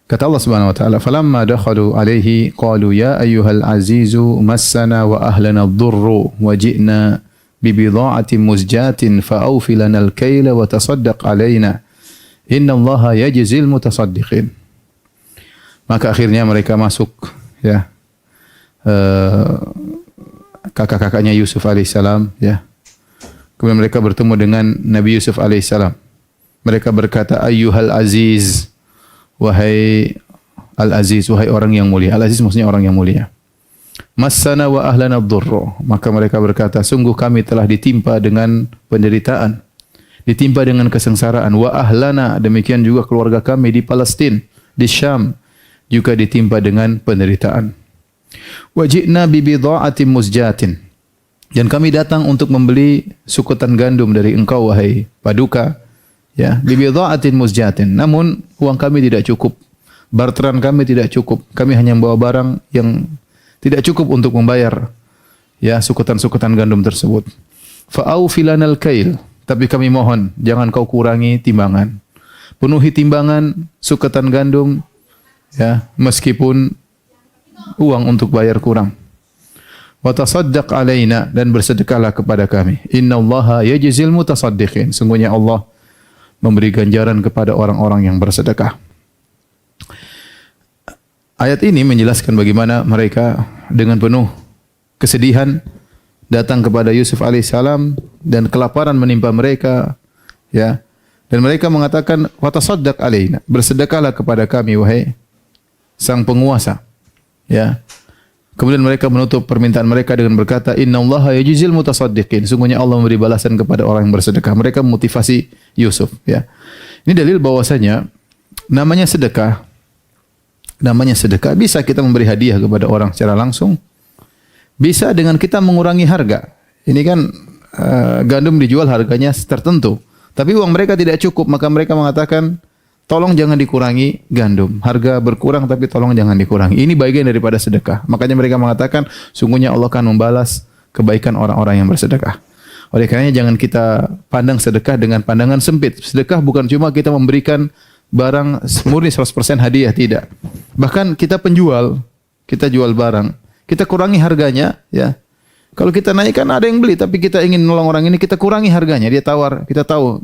Kata Allah Subhanahu wa taala, "Falamma dakhalu alaihi qalu ya ayyuhal azizu massana wa ahlana ad-durru wa ji'na bi bidha'atin muzjatin fa awfi lana al-kayla wa tasaddaq alaina. Inna Allaha yajzil mutasaddiqin." Maka akhirnya mereka masuk, ya, kakak-kakaknya Yusuf alaihissalam, ya. Kemudian mereka bertemu dengan Nabi Yusuf alaihissalam. Mereka berkata, ayyuhal aziz, wahai al-aziz, wahai orang yang mulia. Al-aziz maksudnya orang yang mulia. Massana wa ahlana ad-durru. Maka mereka berkata, sungguh kami telah ditimpa dengan penderitaan, ditimpa dengan kesengsaraan. Wa ahlana, demikian juga keluarga kami di Palestina, di Syam, juga ditimpa dengan penderitaan. Wa ji'na bi bidha'atin muzjatin. Dan kami datang untuk membeli sukutan gandum dari engkau, wahai paduka, ya, bi bidha'atin muzjatin. Namun uang kami tidak cukup, barteran kami tidak cukup. Kami hanya membawa barang yang tidak cukup untuk membayar, ya, sukutan-sukutan gandum tersebut. Fa aufilanal kail, tapi kami mohon jangan kau kurangi timbangan. Penuhi timbangan sukutan gandum, ya, meskipun uang untuk bayar kurang. Wa tasaddaq alaina, dan bersedekahlah kepada kami. Innallaha yajzil mutasaddiqin. Sungguhnya Allah memberi ganjaran kepada orang-orang yang bersedekah. Ayat ini menjelaskan bagaimana mereka dengan penuh kesedihan datang kepada Yusuf alaihissalam dan kelaparan menimpa mereka, ya. Dan mereka mengatakan, wa tasaddaq alaina, bersedekahlah kepada kami wahai sang penguasa, ya. Kemudian mereka menutup permintaan mereka dengan berkata, innallaha yajzil mutasaddiqin. Sungguhnya Allah memberi balasan kepada orang yang bersedekah. Mereka memotivasi Yusuf, ya. Ini dalil bahwasanya namanya sedekah bisa kita memberi hadiah kepada orang secara langsung. Bisa dengan kita mengurangi harga. Ini kan gandum dijual harganya tertentu, tapi uang mereka tidak cukup, maka mereka mengatakan, tolong jangan dikurangi gandum. Harga berkurang tapi tolong jangan dikurangi. Ini bagian daripada sedekah. Makanya mereka mengatakan, sungguhnya Allah akan membalas kebaikan orang-orang yang bersedekah. Oleh karenanya jangan kita pandang sedekah dengan pandangan sempit. Sedekah bukan cuma kita memberikan barang murni 100% hadiah, tidak. Bahkan kita penjual, kita jual barang, kita kurangi harganya, ya. Kalau kita naikkan ada yang beli, tapi kita ingin nolong orang ini, kita kurangi harganya. Dia tawar, kita tahu,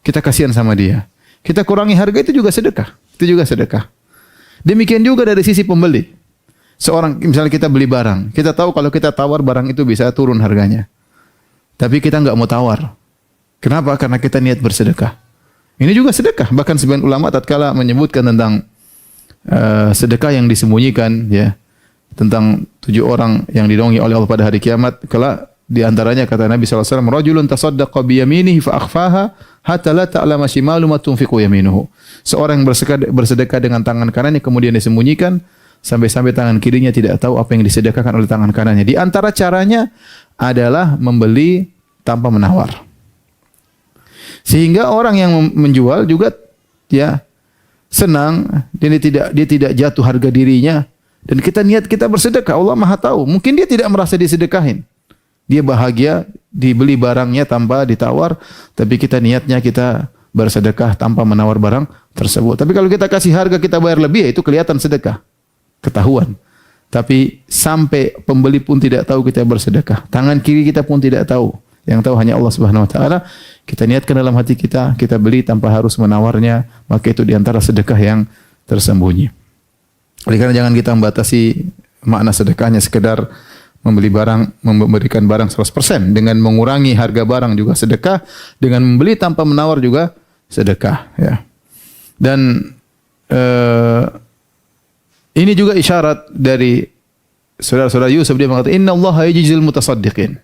kita kasihan sama dia. Kita kurangi harga, itu juga sedekah. Itu juga sedekah. Demikian juga dari sisi pembeli. Seorang, misalnya kita beli barang, kita tahu kalau kita tawar barang itu bisa turun harganya. Tapi kita enggak mau tawar. Kenapa? Karena kita niat bersedekah. Ini juga sedekah. Bahkan sebagian ulama tatkala menyebutkan tentang sedekah yang disembunyikan, ya, tentang 7 orang yang didongi oleh Allah pada hari kiamat, kelak di antaranya kata Nabi sallallahu alaihi wasallam, rajulun tasaddaqa bi yaminihi fa akhfaha hatta la ta'lama shimalu ma tunfiqu yaminuhu. Seorang yang bersedekah dengan tangan kanannya kemudian disembunyikan sampai-sampai tangan kirinya tidak tahu apa yang disedekahkan oleh tangan kanannya. Di antara caranya adalah membeli tanpa menawar. Sehingga orang yang menjual juga, ya, senang, dia tidak jatuh harga dirinya, dan kita niat kita bersedekah. Allah Maha tahu, mungkin dia tidak merasa disedekahin. Dia bahagia dibeli barangnya tanpa ditawar, tapi kita niatnya kita bersedekah tanpa menawar barang tersebut. Tapi kalau kita kasih harga, kita bayar lebih, ya itu kelihatan sedekah, ketahuan. Tapi sampai pembeli pun tidak tahu kita bersedekah. Tangan kiri kita pun tidak tahu. Yang tahu hanya Allah Subhanahu wa taala. Kita niatkan dalam hati kita, kita beli tanpa harus menawarnya, maka itu di antara sedekah yang tersembunyi. Oleh karena jangan kita membatasi makna sedekahnya sekedar membeli barang, memberikan barang 100%. Dengan mengurangi harga barang juga sedekah. Dengan membeli tanpa menawar juga sedekah, ya. Dan ini juga isyarat dari saudara-saudara Yusuf. Dia mengatakan, innallaha yajzil mutasaddiqin.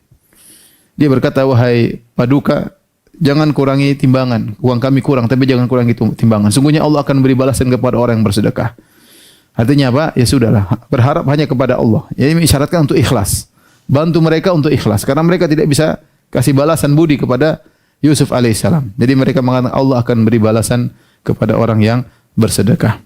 Dia berkata, wahai paduka, jangan kurangi timbangan. Uang kami kurang, tapi jangan kurangi timbangan. Sungguhnya Allah akan beri balasan kepada orang yang bersedekah. Artinya apa? Ya sudahlah, berharap hanya kepada Allah. Ini mengisyaratkan untuk ikhlas. Bantu mereka untuk ikhlas, karena mereka tidak bisa kasih balasan budi kepada Yusuf alaihissalam. Jadi mereka mengatakan Allah akan beri balasan kepada orang yang bersedekah.